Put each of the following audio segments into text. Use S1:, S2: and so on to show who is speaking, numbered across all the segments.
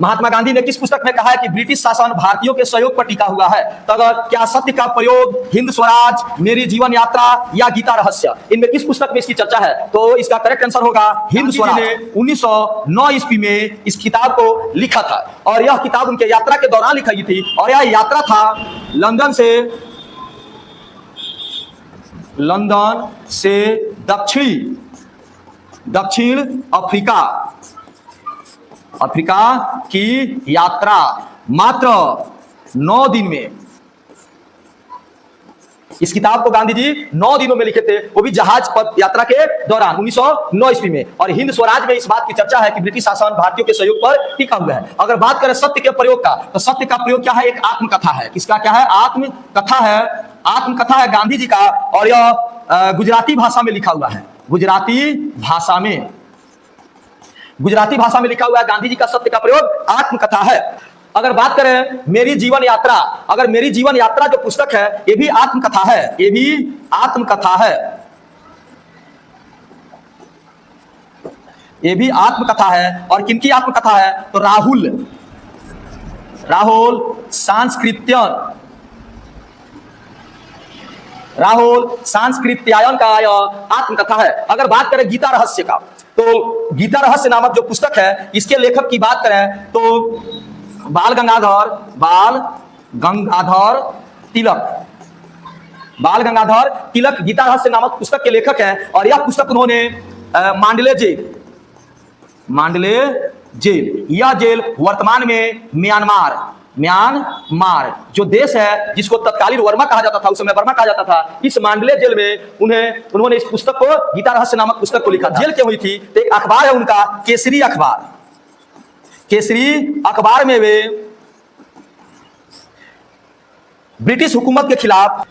S1: महात्मा गांधी ने किस पुस्तक में कहा है कि ब्रिटिश शासन भारतीयों के सहयोग पर टिका हुआ है? तो अगर क्या सत्य का प्रयोग, हिंद स्वराज, मेरी जीवन यात्रा या गीता रहस्य, इनमें किस पुस्तक में इसकी चर्चा है? तो इसका करेक्ट आंसर होगा हिंद स्वराज। 1909 ईस्वी में इस किताब को लिखा था और यह किताब उनके यात्रा के दौरान लिखी गई थी और यह यात्रा था लंदन से दक्षिण अफ्रीका की यात्रा मात्र 9 दिन में। इस किताब को गांधी जी 9 दिनों में लिखे थे, वो भी जहाज पर यात्रा के दौरान 1909 ईस्वी में। और हिंद स्वराज में इस बात की चर्चा है कि ब्रिटिश शासन भारतीयों के सहयोग पर टिका हुआ है। अगर बात करें सत्य के प्रयोग का, तो सत्य का प्रयोग क्या है? एक आत्मकथा है। किसका क्या है? आत्मकथा है गांधी जी का, और यह गुजराती भाषा में लिखा हुआ है। गुजराती भाषा में लिखा हुआ है। गांधी जी का सत्य का प्रयोग आत्मकथा है। अगर बात करें मेरी जीवन यात्रा, अगर मेरी जीवन यात्रा जो पुस्तक है, ये भी आत्मकथा है। और किनकी आत्मकथा है? तो राहुल सांस्कृत्यायन का यह आत्मकथा है। अगर बात करें गीता रहस्य का, तो गीता रहस्य नामक जो पुस्तक है, इसके लेखक की बात करें तो बाल गंगाधर तिलक गीता रहस्य नामक पुस्तक के लेखक हैं। और यह पुस्तक उन्होंने मांडले जेल, यह जेल वर्तमान में म्यांमार जो देश है, जिसको तत्कालीन वर्मा कहा जाता था, उस समय बर्मा कहा जाता था, इस मांडले जेल में उन्होंने इस पुस्तक को, गीता रहस्य नामक पुस्तक को लिखा। जेल क्यों हुई थी? तो एक अखबार है उनका, केसरी अखबार में वे ब्रिटिश हुकूमत के खिलाफ,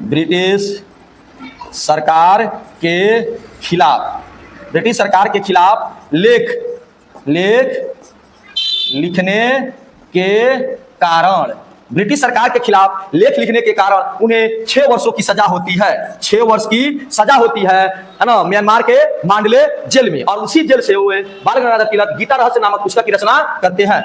S1: ब्रिटिश सरकार के खिलाफ लिखने के कारण, ब्रिटिश सरकार के खिलाफ लेख लिखने के कारण उन्हें 6 वर्षों की सजा होती है। 6 वर्ष की सजा होती है ना, म्यांमार के मांडले जेल में। और उसी जेल से हुए बाल गंगाधर तिलक गीता रहस्य नामक पुस्तक की रचना करते हैं।